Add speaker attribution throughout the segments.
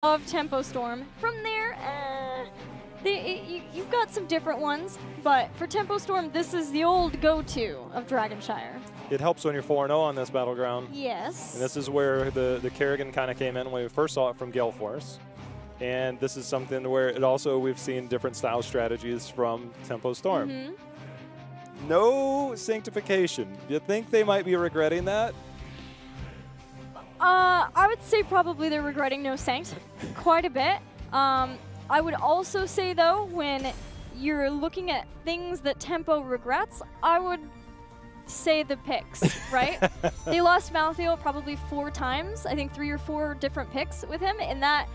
Speaker 1: of Tempo Storm. From there, you've got some different ones, but for Tempo Storm, this is the old go-to of Dragonshire.
Speaker 2: It helps when you're 4-0 on this battleground.
Speaker 1: Yes.
Speaker 2: And this is where the Kerrigan kind of came in when we first saw it from Gale Force. And this is something where it also we've seen different style strategies from Tempo Storm.
Speaker 1: Mm-hmm.
Speaker 2: No sanctification. Do you think they might be regretting that?
Speaker 1: I would say probably they're regretting no sanct quite a bit. I would also say, though, when you're looking at things that Tempo regrets, I would say the picks, right? They lost Malthael probably 4 times, I think 3 or 4 different picks with him, and that,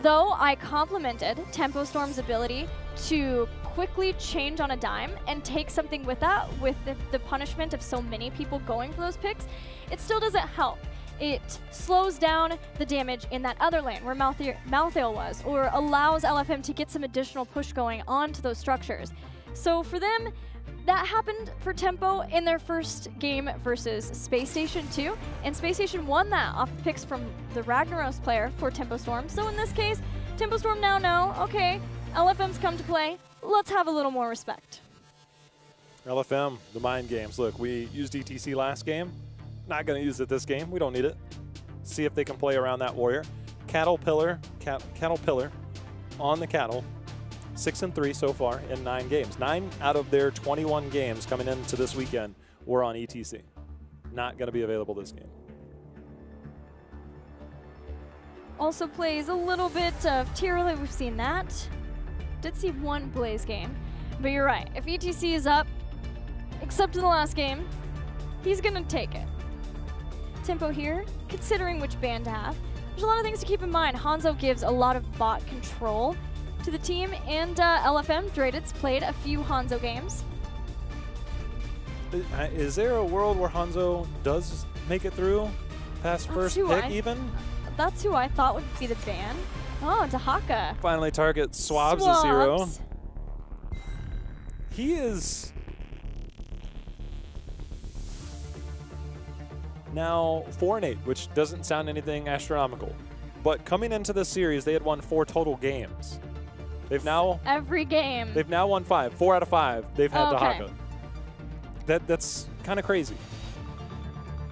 Speaker 1: though I complimented Tempo Storm's ability to quickly change on a dime and take something with that, with the punishment of so many people going for those picks, it still doesn't help. It slows down the damage in that other lane where Malthael was, or allows LFM to get some additional push going onto those structures. So for them, that happened for Tempo in their first game versus Space Station 2, and Space Station won that off picks from the Ragnaros player for Tempo Storm. So in this case, Tempo Storm now know, okay, LFM's come to play, let's have a little more respect.
Speaker 2: LFM, the mind games. Look, we used ETC last game. Not going to use it this game. We don't need it. See if they can play around that warrior. Cattle Pillar on the Cattle. 6-3 so far in 9 games. 9 out of their 21 games coming into this weekend were on ETC. Not going to be available this game.
Speaker 1: Also plays a little bit of Tyrrell. We've seen that. Did see 1 Blaze game. But you're right. If ETC is up, except in the last game, he's going to take it. Tempo here, considering which ban to have. There's a lot of things to keep in mind. Hanzo gives a lot of bot control to the team, and LFM, Dreiditz, played a few Hanzo games.
Speaker 2: Is there a world where Hanzo does make it through past first pick even?
Speaker 1: That's who I thought would be the ban. Oh, Dahaka.
Speaker 2: Finally target Swabs as hero. He is now 4-8, which doesn't sound anything astronomical. But coming into this series, they had won 4 total games. They've now
Speaker 1: every game.
Speaker 2: They've now won 5. 4 out of 5 they've had Dahaka. That's kind of crazy.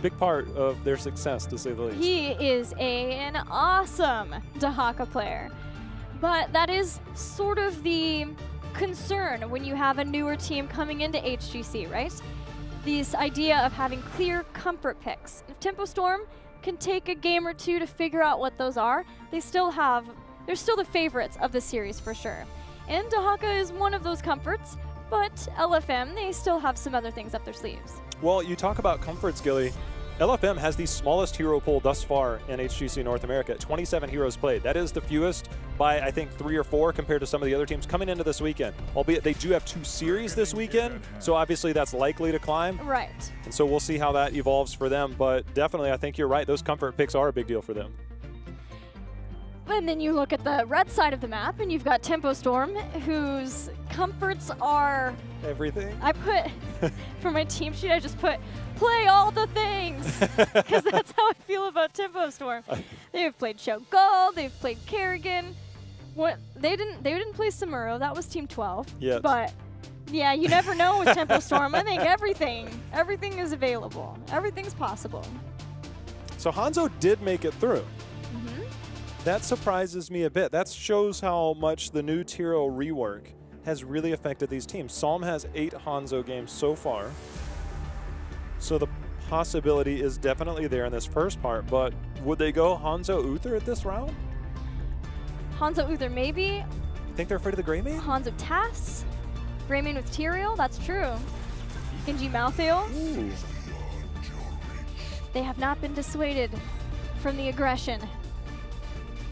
Speaker 2: Big part of their success, to say the least.
Speaker 1: He is an awesome Dahaka player. But that is sort of the concern when you have a newer team coming into HGC, right? This idea of having clear comfort picks. If Tempo Storm can take a game or 2 to figure out what those are, they're still the favorites of the series for sure. And Dahaka is one of those comforts, but LFM, they still have some other things up their sleeves.
Speaker 2: Well, you talk about comforts, Gilly. LFM has the smallest hero pool thus far in HGC North America, 27 heroes played. That is the fewest by, I think, 3 or 4 compared to some of the other teams coming into this weekend. Albeit they do have 2 series this weekend, so obviously that's likely to climb.
Speaker 1: Right.
Speaker 2: And so we'll see how that evolves for them, but definitely I think you're right. Those comfort picks are a big deal for them.
Speaker 1: And then you look at the red side of the map, and you've got Tempo Storm, whose comforts are
Speaker 2: everything.
Speaker 1: I put, for my team sheet, I just put, play all the things, because that's how I feel about Tempo Storm. They've played Shogal, they've played Kerrigan. They didn't play Samuro, that was Team 12.
Speaker 2: Yes.
Speaker 1: But yeah, you never know with Tempo Storm. I think everything is available. Everything's possible.
Speaker 2: So Hanzo did make it through.
Speaker 1: Mm-hmm.
Speaker 2: That surprises me a bit. That shows how much the new Tiro rework has really affected these teams. Psalm has 8 Hanzo games so far. So the possibility is definitely there in this first part, but would they go Hanzo Uther at this round?
Speaker 1: Hanzo Uther maybe.
Speaker 2: You think they're afraid of the Greymane?
Speaker 1: Hanzo Tass. Greymane with Tyrael, that's true. Genji Malthael.
Speaker 2: Ooh.
Speaker 1: They have not been dissuaded from the aggression.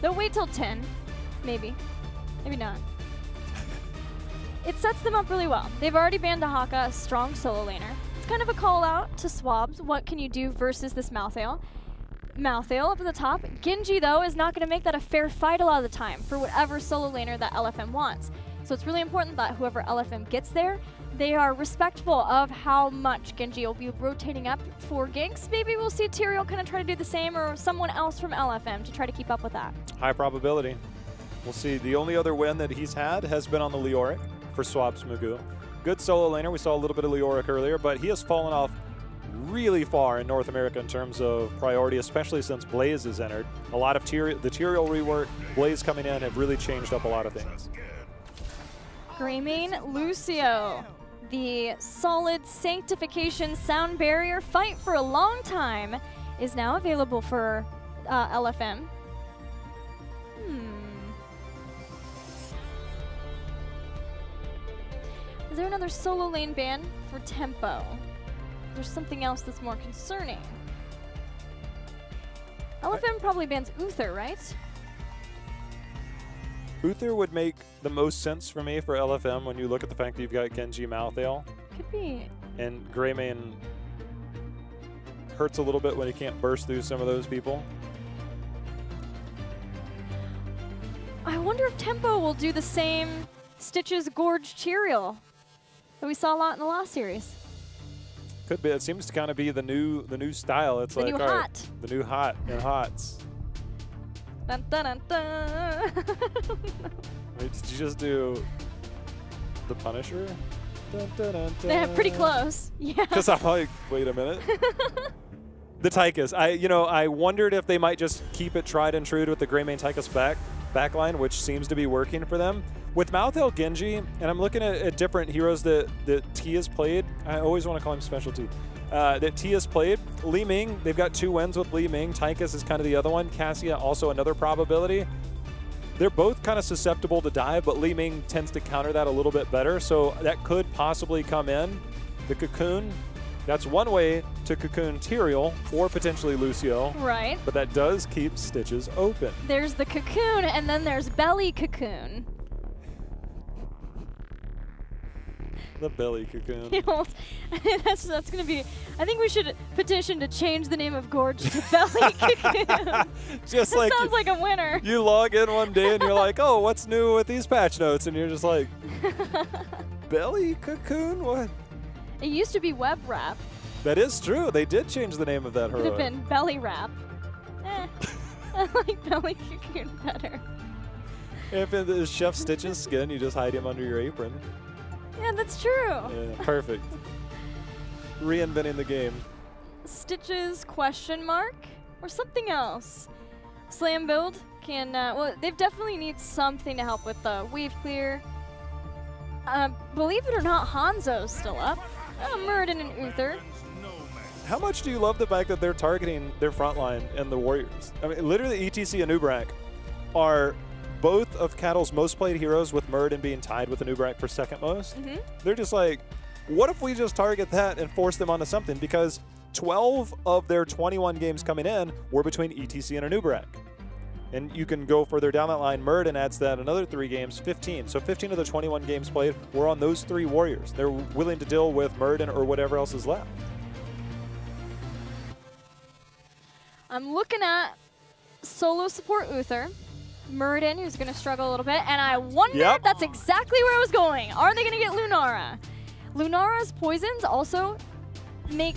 Speaker 1: They'll wait till 10, maybe. Maybe not. It sets them up really well. They've already banned Dahaka, a strong solo laner. It's kind of a call out to Swabs. What can you do versus this Malthael? Malthael up at the top. Genji, though, is not going to make that a fair fight a lot of the time for whatever solo laner that LFM wants. So it's really important that whoever LFM gets there, they are respectful of how much Genji will be rotating up for ganks. Maybe we'll see Tyrael kind of try to do the same, or someone else from LFM to try to keep up with that.
Speaker 2: High probability. We'll see. The only other win that he's had has been on the Leoric for Swab's Mugu. Good solo laner. We saw a little bit of Leoric earlier, but he has fallen off really far in North America in terms of priority, especially since Blaze has entered. A lot of the Tyrael rework, Blaze coming in, have really changed up a lot of things.
Speaker 1: Greymane Lucio. The solid sanctification sound barrier fight for a long time is now available for LFM. Is there another solo lane ban for Tempo? There's something else that's more concerning. LFM probably bans Uther, right?
Speaker 2: Uther would make the most sense for me for LFM when you look at the fact that you've got Genji Malthael.
Speaker 1: Could be.
Speaker 2: And Greymane hurts a little bit when he can't burst through some of those people.
Speaker 1: I wonder if Tempo will do the same Stitches Gorge Tyrael that we saw a lot in the last series.
Speaker 2: Could be. It seems to kind of be the new style. It's
Speaker 1: the
Speaker 2: like
Speaker 1: new hot.
Speaker 2: The new hot and hots.
Speaker 1: Dun, dun, dun, dun.
Speaker 2: Wait, did you just do the Punisher? Dun, dun, dun, dun.
Speaker 1: Yeah, pretty close. Yeah.
Speaker 2: Because I'm like, wait a minute. The Tychus. I wondered if they might just keep it tried and true with the Greymane Tychus backline, which seems to be working for them. With Malthael Genji, and I'm looking at different heroes that T has played. I always want to call him Special T. That T has played. Li Ming, they've got 2 wins with Li Ming. Tychus is kind of the other one. Cassia, also another probability. They're both kind of susceptible to dive, but Li Ming tends to counter that a little bit better, so that could possibly come in. The Cocoon, that's one way to Cocoon Tyrael or potentially Lucio.
Speaker 1: Right.
Speaker 2: But that does keep Stitches open.
Speaker 1: There's the Cocoon, and then there's Belly Cocoon.
Speaker 2: The Belly Cocoon.
Speaker 1: that's going to be... I think we should petition to change the name of Gorge to Belly Cocoon.
Speaker 2: Just
Speaker 1: that sounds like a winner.
Speaker 2: You log in one day and you're like, oh, what's new with these patch notes? And you're just like, Belly Cocoon? What?
Speaker 1: It used to be Web Wrap.
Speaker 2: That is true. They did change the name of that heroic.
Speaker 1: It could have been Belly Wrap. I like Belly Cocoon better.
Speaker 2: If it is Chef Stitch's skin, you just hide him under your apron.
Speaker 1: Yeah, that's true.
Speaker 2: Yeah, perfect. Reinventing the game.
Speaker 1: Stitches question mark or something else. Slam build can, well, they definitely need something to help with the wave clear. Believe it or not, Hanzo's still up. Muradin and Uther.
Speaker 2: How much do you love the fact that they're targeting their front line and the Warriors? I mean, literally ETC and Ubrak are both of Cattle's most played heroes, with Muradin being tied with Ubrak for second most. They're just like, what if we just target that and force them onto something? Because 12 of their 21 games coming in were between ETC and Ubrak. And you can go further down that line. Muradin adds that another 3 games, 15. So 15 of the 21 games played were on those 3 Warriors. They're willing to deal with Muradin or whatever else is left.
Speaker 1: I'm looking at solo support Uther. Muradin, who's going to struggle a little bit, and I wonder if that's exactly where I was going. Are they going to get Lunara? Lunara's poisons also make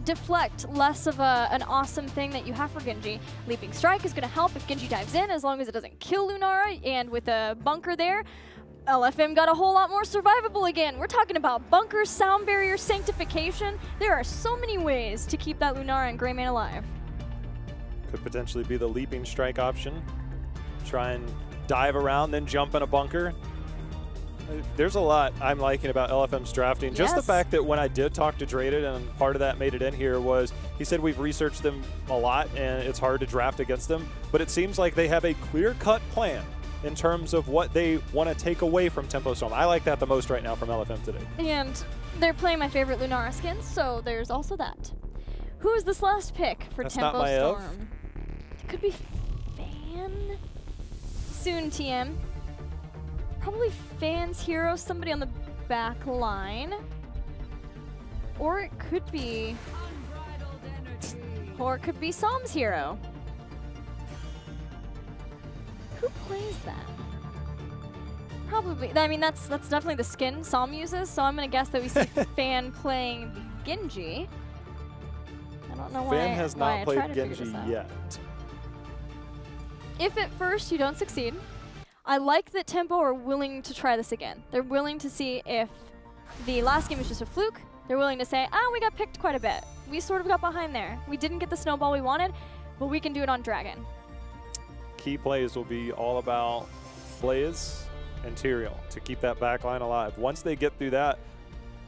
Speaker 1: deflect less of an awesome thing that you have for Genji. Leaping Strike is going to help if Genji dives in, as long as it doesn't kill Lunara, and with a bunker there, LFM got a whole lot more survivable again. We're talking about bunker, sound barrier, sanctification. There are so many ways to keep that Lunara and Greymane alive.
Speaker 2: Could potentially be the Leaping Strike option. Try and dive around, then jump in a bunker. There's a lot I'm liking about LFM's drafting.
Speaker 1: Yes.
Speaker 2: Just the fact that when I did talk to Draded, and part of that made it in here, was he said we've researched them a lot and it's hard to draft against them, but it seems like they have a clear-cut plan in terms of what they want to take away from Tempo Storm. I like that the most right now from LFM today.
Speaker 1: And they're playing my favorite Lunara skins, so there's also that. Who is this last pick for Tempo Storm? It could be Fan. Soon, TM. Probably Fan's hero, somebody on the back line. Or it could be... Or it could be Psalm's hero. Who plays that? Probably. I mean, that's definitely the skin Psalm uses, so I'm going to guess that we see Fan playing Genji. I don't know why.
Speaker 2: Fan has not played Genji yet.
Speaker 1: If at first you don't succeed, I like that Tempo are willing to try this again. They're willing to see if the last game was just a fluke. They're willing to say, we got picked quite a bit. We sort of got behind there. We didn't get the snowball we wanted, but we can do it on Dragon.
Speaker 2: Key plays will be all about Blaze and Tyrael to keep that backline alive. Once they get through that,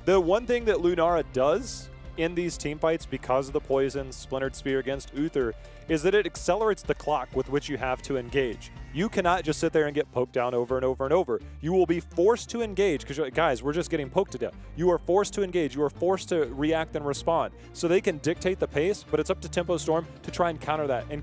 Speaker 2: the one thing that Lunara does in these team fights because of the poison Splintered Spear against Uther is that it accelerates the clock with which you have to engage. You cannot just sit there and get poked down over and over and over. You will be forced to engage because you're like, guys, we're just getting poked to death. You are forced to engage. You are forced to react and respond. So they can dictate the pace, but it's up to Tempo Storm to try and counter that and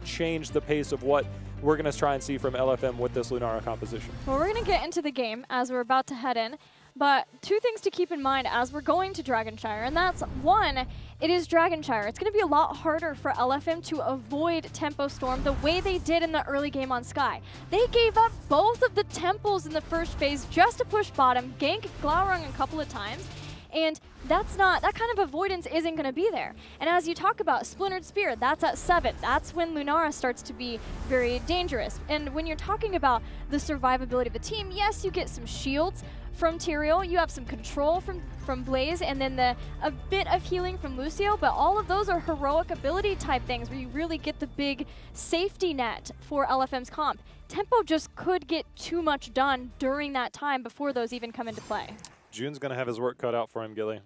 Speaker 2: change the pace of what we're going to try and see from LFM with this Lunara composition.
Speaker 1: Well, we're going to get into the game as we're about to head in. But two things to keep in mind as we're going to Dragonshire, and that's one, it is Dragonshire. It's going to be a lot harder for LFM to avoid Tempo Storm the way they did in the early game on Sky. They gave up both of the temples in the first phase just to push bottom, gank Glaurung a couple of times, and that kind of avoidance isn't going to be there. And as you talk about Splintered Spear, that's at 7. That's when Lunara starts to be very dangerous. And when you're talking about the survivability of the team, yes, you get some shields from Tyrael, you have some control from Blaze, and then a bit of healing from Lucio, but all of those are heroic ability type things where you really get the big safety net for LFM's comp. Tempo just could get too much done during that time before those even come into play.
Speaker 2: June's going to have his work cut out for him, Gilly.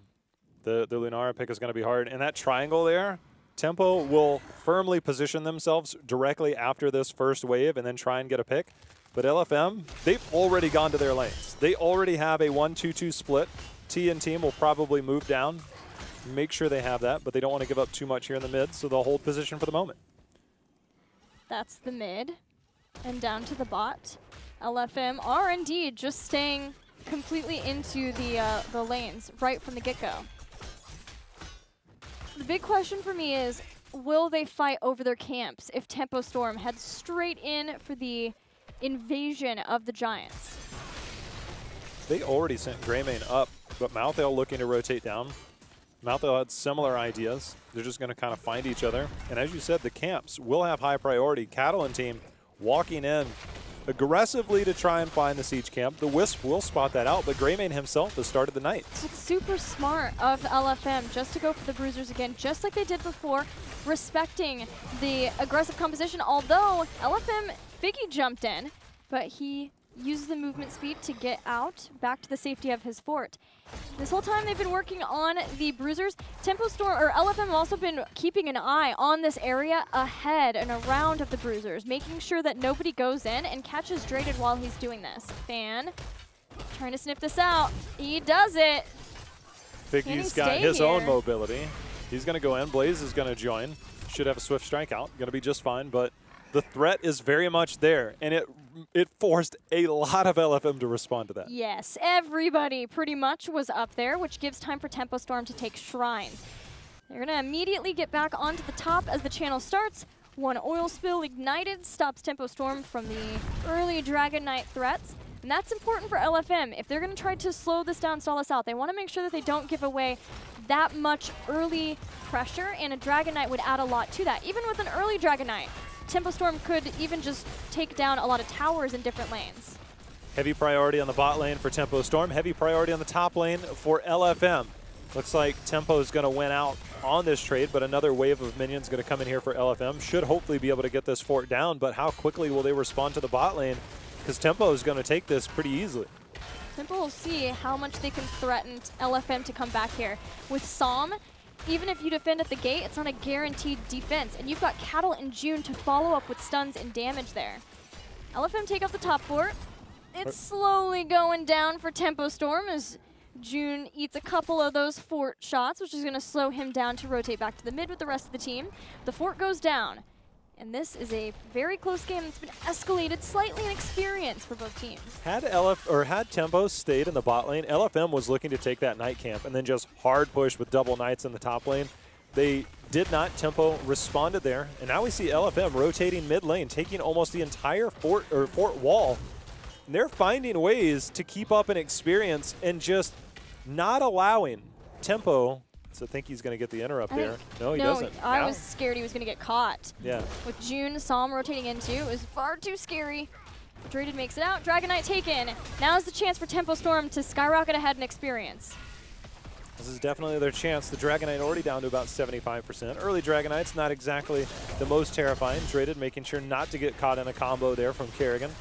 Speaker 2: The Lunara pick is going to be hard. And that triangle there, Tempo will firmly position themselves directly after this first wave and then try and get a pick. But LFM, they've already gone to their lanes. They already have a 1-2-2 split. T and team will probably move down, make sure they have that, but they don't want to give up too much here in the mid, so they'll hold position for the moment.
Speaker 1: That's the mid. And down to the bot. LFM are indeed just staying completely into the lanes right from the get-go. The big question for me is, will they fight over their camps if Tempo Storm heads straight in for the invasion of the Giants?
Speaker 2: They already sent Greymane up, but Malthael looking to rotate down. Malthael had similar ideas. They're just going to kind of find each other. And as you said, the camps will have high priority. Cattle and team walking in aggressively to try and find the siege camp. The Wisp will spot that out, but Greymane himself has started the Knights.
Speaker 1: It's super smart of LFM just to go for the Bruisers again, just like they did before, respecting the aggressive composition, although LFM Figgy jumped in, but he uses the movement speed to get out back to the safety of his fort. This whole time they've been working on the Bruisers. Tempo Storm, or LFM, have also been keeping an eye on this area ahead and around of the Bruisers, making sure that nobody goes in and catches Draded while he's doing this. Fan trying to sniff this out. He does it.
Speaker 2: Figgy's got his own mobility. He's going to go in. Blaze is going to join. Should have a swift strikeout. Going to be just fine, but the threat is very much there, and it forced a lot of LFM to respond to that. Yes,
Speaker 1: everybody pretty much was up there, which gives time for Tempo Storm to take Shrine. They're going to immediately get back onto the top as the channel starts. One oil spill ignited stops Tempo Storm from the early Dragon Knight threats. And that's important for LFM. If they're going to try to slow this down, stall us out, they want to make sure that they don't give away that much early pressure, and a Dragon Knight would add a lot to that. Even with an early Dragon Knight, Tempo Storm could even just take down a lot of towers in different lanes.
Speaker 2: Heavy priority on the bot lane for Tempo Storm. Heavy priority on the top lane for LFM. Looks like Tempo is going to win out on this trade, but another wave of minions going to come in here for LFM. Should hopefully be able to get this fort down, but how quickly will they respond to the bot lane? Because Tempo is going to take this pretty easily.
Speaker 1: Tempo will see how much they can threaten LFM to come back here. With Psalm, even if you defend at the gate, it's not a guaranteed defense. And you've got Cattle and June to follow up with stuns and damage there. LFM take off the top fort. It's slowly going down for Tempo Storm as June eats a couple of those fort shots, which is going to slow him down to rotate back to the mid with the rest of the team. The fort goes down. And this is a very close game that's been escalated slightly in experience for both teams.
Speaker 2: Had Tempo stayed in the bot lane, LFM was looking to take that Knight camp and then just hard push with double Knights in the top lane. They did not. Tempo responded there, and now we see LFM rotating mid lane, taking almost the entire fort wall. And they're finding ways to keep up an experience and just not allowing Tempo to think he's going to get the interrupt there. No, he doesn't.
Speaker 1: I was scared he was going to get caught.
Speaker 2: Yeah.
Speaker 1: With June, saw him rotating into. It was far too scary. Draded makes it out. Dragon Knight taken. Now's the chance for Tempo Storm to skyrocket ahead in experience.
Speaker 2: This is definitely their chance. The Dragon Knight already down to about 75%. Early Dragon Knight's not exactly the most terrifying. Draded making sure not to get caught in a combo there from Kerrigan.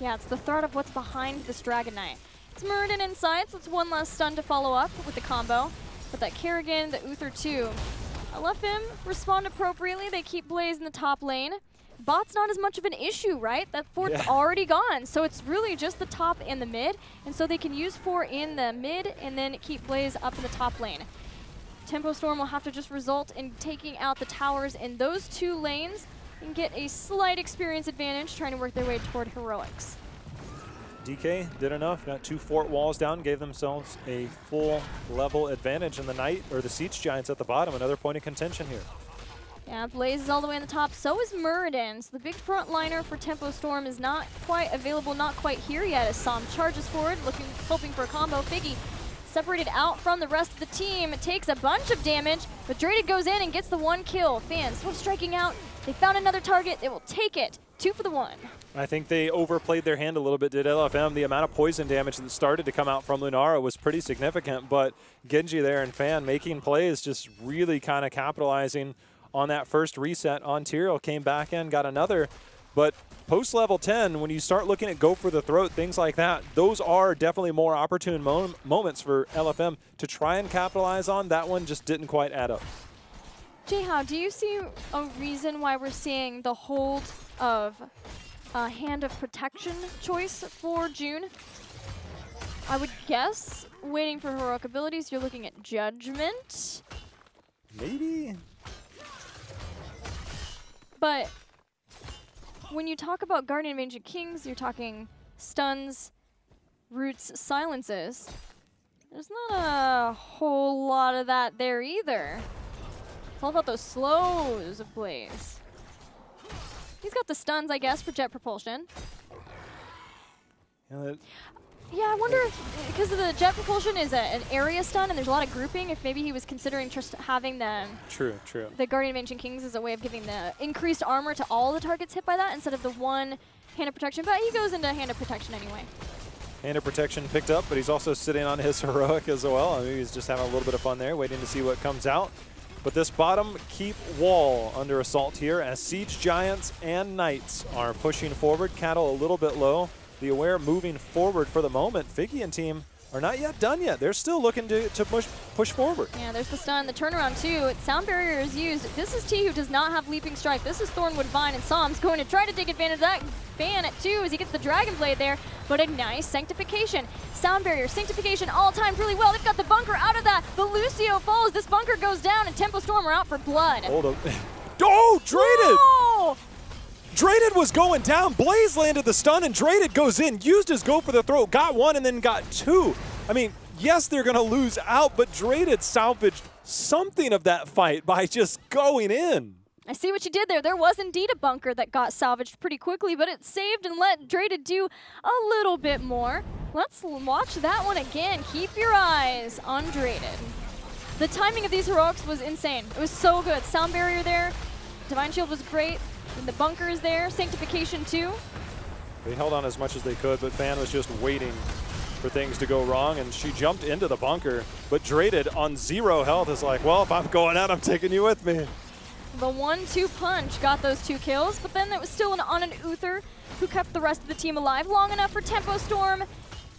Speaker 1: Yeah, it's the threat of what's behind this Dragon Knight. It's Muradin inside, so it's one less stun to follow up with the combo. But that Kerrigan, the Uther too. LFM respond appropriately. They keep Blaze in the top lane. Bot's not as much of an issue, right? That fort's already gone, so it's really just the top and the mid, and so they can use 4 in the mid and then keep Blaze up in the top lane. Tempo Storm will have to just result in taking out the towers in those 2 lanes and get a slight experience advantage trying to work their way toward heroics.
Speaker 2: DK did enough, got 2 fort walls down, gave themselves a full level advantage in the Knight, or the Siege Giants at the bottom. Another point of contention here.
Speaker 1: Yeah, Blaze is all the way on the top. So is Muradin. So the big front liner for Tempo Storm is not quite available, not quite here yet as Sam charges forward, hoping for a combo. Figgy separated out from the rest of the team. It takes a bunch of damage, but Draded goes in and gets the 1 kill. Fans still striking out. They found another target. They will take it. 2 for the 1.
Speaker 2: I think they overplayed their hand a little bit, did LFM. The amount of poison damage that started to come out from Lunara was pretty significant, but Genji there and Fan making plays, just really kind of capitalizing on that first reset on Tyrael, came back in, got another. But post level 10, when you start looking at go for the throat, things like that, those are definitely more opportune moments for LFM to try and capitalize on. That one just didn't quite add up.
Speaker 1: Jihao, do you see a reason why we're seeing the hold of Hand of Protection choice for June? I would guess, waiting for heroic abilities, you're looking at Judgment.
Speaker 2: Maybe.
Speaker 1: But when you talk about Guardian of Ancient Kings, you're talking stuns, roots, silences. There's not a whole lot of that there either. It's all about those slows of Blaze. He's got the stuns, I guess, for jet propulsion. Yeah, I wonder if, because of the jet propulsion is an area stun and there's a lot of grouping, if maybe he was considering just having the the Guardian of Ancient Kings as a way of giving the increased armor to all the targets hit by that instead of the 1 Hand of Protection, but he goes into Hand of Protection anyway.
Speaker 2: Hand of Protection picked up, but he's also sitting on his heroic as well. I mean, he's just having a little bit of fun there, waiting to see what comes out. But this bottom keep wall under assault here as Siege Giants and Knights are pushing forward. Cattle a little bit low. The Aware moving forward for the moment. Figgy and team are not yet done yet. They're still looking to push forward. Yeah,
Speaker 1: there's the stun, the turnaround too. Sound Barrier is used. This is T who does not have Leaping Strike. This is Thornwood Vine, and Sam's going to try to take advantage of that ban at 2 as he gets the Dragon Blade there, but a nice Sanctification. Sound Barrier, Sanctification all timed really well. They've got the bunker out of that, but Lucio falls. This bunker goes down, and Tempo Storm are out for blood.
Speaker 2: Hold up. Oh, Draded!
Speaker 1: Whoa!
Speaker 2: Draded was going down. Blaze landed the stun, and Draded goes in, used his go for the throat, got 1 and then got 2. I mean, yes, they're going to lose out, but Draded salvaged something of that fight by just going in.
Speaker 1: I see what you did there. There was indeed a bunker that got salvaged pretty quickly, but it saved and let Draded do a little bit more. Let's watch that one again. Keep your eyes on Draded. The timing of these heroics was insane. It was so good. Sound Barrier there. Divine Shield was great. And the bunker is there. Sanctification too.
Speaker 2: They held on as much as they could, but Fan was just waiting for things to go wrong, and she jumped into the bunker. But Draded on 0 health is like, well, if I'm going out, I'm taking you with me.
Speaker 1: The 1-2 punch got those 2 kills, but then it was still on an Uther who kept the rest of the team alive long enough for Tempo Storm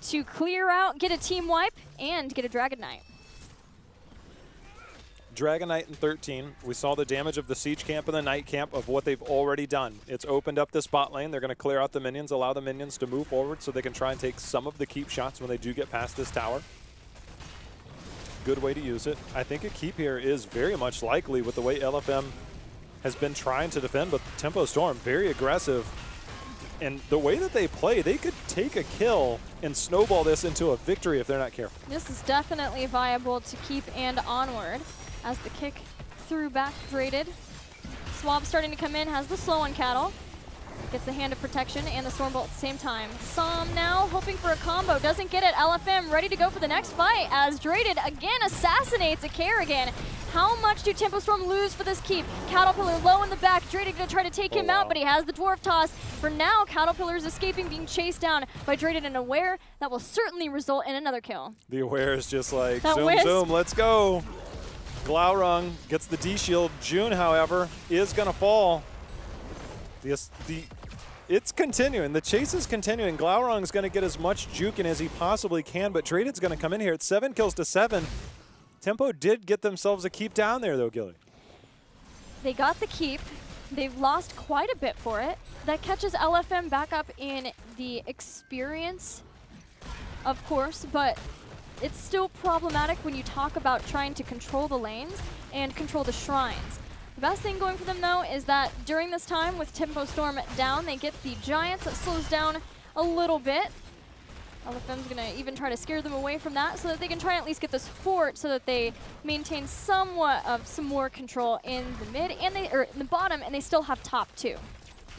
Speaker 1: to clear out, get a team wipe, and get a Dragon Knight.
Speaker 2: Dragon Knight in 13. We saw the damage of the Siege Camp and the Knight Camp of what they've already done. It's opened up this bot lane. They're going to clear out the minions, allow the minions to move forward so they can try and take some of the keep shots when they do get past this tower. Good way to use it. I think a keep here is very much likely with the way LFM has been trying to defend, but Tempo Storm, very aggressive. And the way that they play, they could take a kill and snowball this into a victory if they're not careful.
Speaker 1: This is definitely viable to keep and onward. As the kick through back Draded. Swab starting to come in, has the slow on Cattle. Gets the Hand of Protection and the Stormbolt at the same time. Som now hoping for a combo. Doesn't get it. LFM ready to go for the next fight as Draded again assassinates a Kerrigan. How much do Tempo Storm lose for this keep? Caterpillar low in the back. Draded going to try to take him out, but he has the Dwarf Toss. For now, Caterpillar is escaping, being chased down by Draded and Aware. That will certainly result in another kill.
Speaker 2: The Aware is just like,
Speaker 1: that
Speaker 2: zoom,
Speaker 1: whisk.
Speaker 2: zoom, let's go. Glaurung gets the D-shield. June, however, is going to fall. It's continuing. The chase is continuing. Glaurung's going to get as much juking as he possibly can, but Draded's going to come in here. It's 7 kills to 7. Tempo did get themselves a keep down there, though, Gilly.
Speaker 1: They got the keep. They've lost quite a bit for it. That catches LFM back up in the experience, of course, but it's still problematic when you talk about trying to control the lanes and control the shrines. The best thing going for them, though, is that during this time with Tempo Storm down, they get the Giants. That slows down a little bit. LFM's going to even try to scare them away from that so that they can try and at least get this fort so that they maintain somewhat of some more control in the mid and in the bottom, and they still have top too.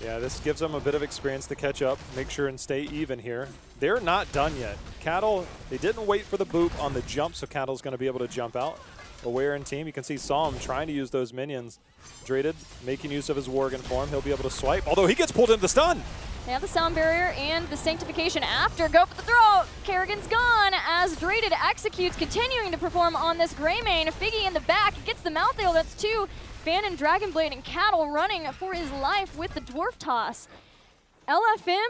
Speaker 2: Yeah, this gives them a bit of experience to catch up, make sure and stay even here. They're not done yet. Cattle, they didn't wait for the boop on the jump, so Cattle's going to be able to jump out. Aware in team, you can see Som trying to use those minions. Draded making use of his Worgen form. He'll be able to swipe, although he gets pulled into the stun.
Speaker 1: They have the Sound Barrier and the Sanctification after. Go for the throw. Kerrigan's gone as Draded executes, continuing to perform on this Greymane. Figgy in the back gets the mouth ale. That's 2. Fan and Dragonblade and Cattle running for his life with the Dwarf Toss. LFM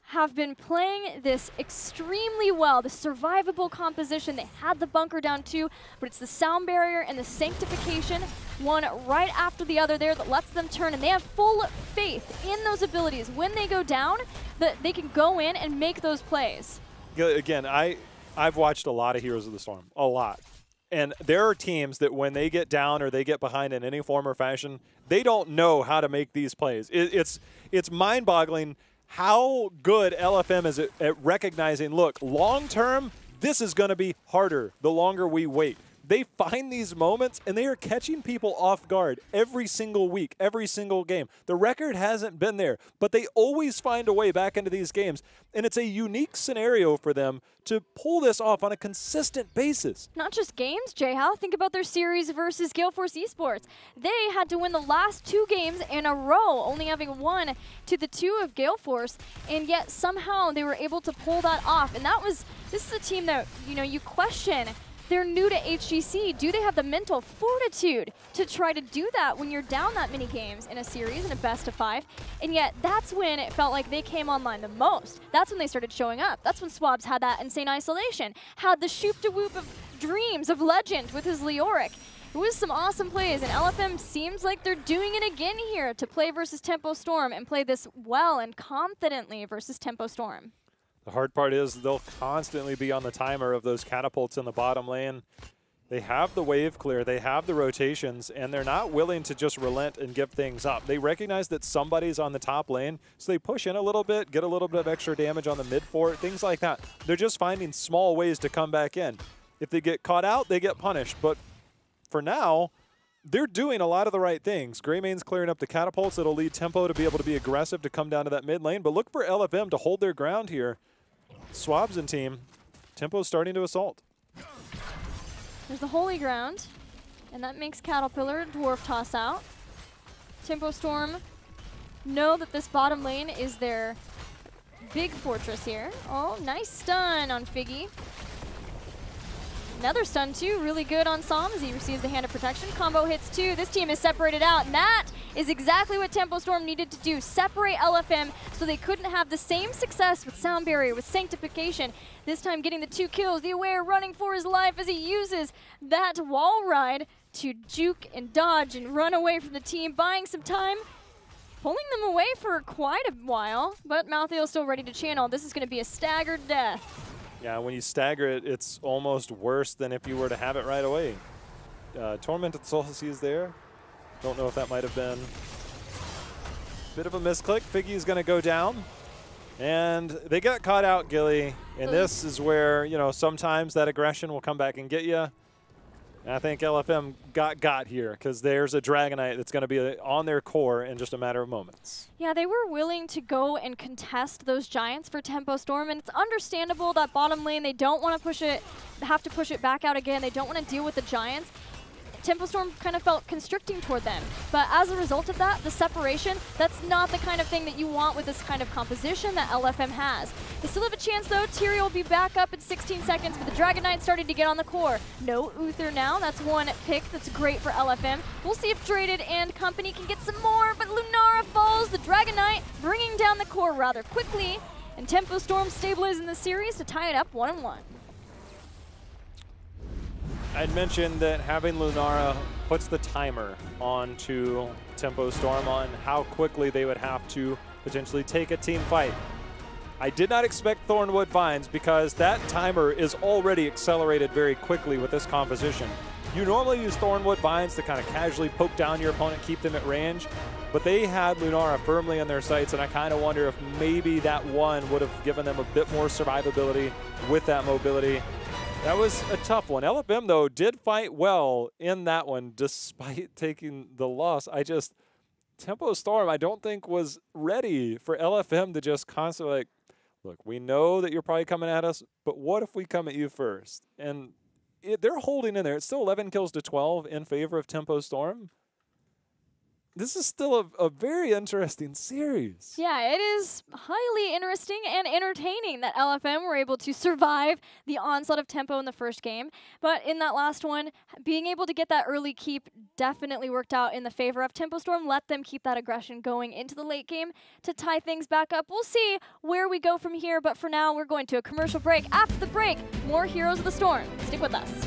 Speaker 1: have been playing this extremely well, the survivable composition. They had the bunker down too, but it's the Sound Barrier and the Sanctification, one right after the other there, that lets them turn, and they have full faith in those abilities. When they go down, that they can go in and make those plays.
Speaker 2: Again, I've watched a lot of Heroes of the Storm, a lot. And there are teams that when they get down or they get behind in any form or fashion, they don't know how to make these plays. It's mind-boggling how good LFM is at recognizing, look, long-term, this is going to be harder the longer we wait. They find these moments, and they are catching people off guard every single week, every single game. The record hasn't been there, but they always find a way back into these games, and it's a unique scenario for them to pull this off on a consistent basis.
Speaker 1: Not just games, Jay-How. Think about their series versus Gale Force Esports. They had to win the last 2 games in a row, only having won to the 2 of Gale Force, and yet somehow they were able to pull that off. And this is a team that, you know, you question. They're new to HGC. Do they have the mental fortitude to try to do that when you're down that many games in a series, in a best of 5? And yet, that's when it felt like they came online the most. That's when they started showing up. That's when Swabs had that insane isolation, had the shoop-de-whoop of dreams of Legend with his Leoric. It was some awesome plays, and LFM seems like they're doing it again here to play versus Tempo Storm and play this well and confidently versus Tempo Storm.
Speaker 2: The hard part is they'll constantly be on the timer of those catapults in the bottom lane. They have the wave clear, they have the rotations, and they're not willing to just relent and give things up. They recognize that somebody's on the top lane, so they push in a little bit, get a little bit of extra damage on the mid fort, things like that. They're just finding small ways to come back in. If they get caught out, they get punished. But for now, they're doing a lot of the right things. Greymane's clearing up the catapults. It'll lead Tempo to be able to be aggressive to come down to that mid lane. But look for LFM to hold their ground here. Swabs and team, Tempo's starting to assault.
Speaker 1: There's the Holy Ground, and that makes Caterpillar Dwarf Toss out. Tempo Storm know that this bottom lane is their big fortress here. Oh, nice stun on Figgy. Another stun too, really good on Som as he receives the Hand of Protection. Combo hits too. This team is separated out, and that is exactly what Tempo Storm needed to do. Separate LFM so they couldn't have the same success with Sound Barrier, with Sanctification. This time getting the 2 kills. The Aware running for his life as he uses that wall ride to juke and dodge and run away from the team, buying some time, pulling them away for quite a while, but Malthael still ready to channel. This is going to be a staggered death.
Speaker 2: Yeah, when you stagger it, it's almost worse than if you were to have it right away. Tormented Solstice is there. Don't know if that might have been a bit of a misclick. Figgy's going to go down. And they got caught out, Gilly. And this is where, you know, sometimes that aggression will come back and get you. I think LFM got here because there's a Dragonite that's going to be on their core in just a matter of moments.
Speaker 1: Yeah, they were willing to go and contest those Giants for Tempo Storm, and it's understandable that bottom lane, they don't want to have to push it back out again. They don't want to deal with the Giants. Tempo Storm kind of felt constricting toward them. But as a result of that, the separation, that's not the kind of thing that you want with this kind of composition that LFM has. They still have a chance though. Tyrael will be back up in 16 seconds, but the Dragonite starting to get on the core. No Uther now. That's one pick that's great for LFM. We'll see if Draded and company can get some more, but Lunara falls. The Dragonite bringing down the core rather quickly, and Tempo Storm stabilizing the series to tie it up 1-1.
Speaker 2: I'd mentioned that having Lunara puts the timer onto Tempo Storm on how quickly they would have to potentially take a team fight. I did not expect Thornwood Vines because that timer is already accelerated very quickly with this composition. You normally use Thornwood Vines to kind of casually poke down your opponent, keep them at range, but they had Lunara firmly in their sights, and I kind of wonder if maybe that one would have given them a bit more survivability with that mobility. That was a tough one. LFM, though, did fight well in that one despite taking the loss. Tempo Storm, I don't think was ready for LFM to just constantly like, look, we know that you're probably coming at us, but what if we come at you first? And they're holding in there. It's still 11 kills to 12 in favor of Tempo Storm. This is still a very interesting series.
Speaker 1: Yeah, it is highly interesting and entertaining that LFM were able to survive the onslaught of Tempo in the first game. But in that last one, being able to get that early keep definitely worked out in the favor of Tempo Storm. Let them keep that aggression going into the late game to tie things back up. We'll see where we go from here, but for now, we're going to a commercial break. After the break, more Heroes of the Storm. Stick with us.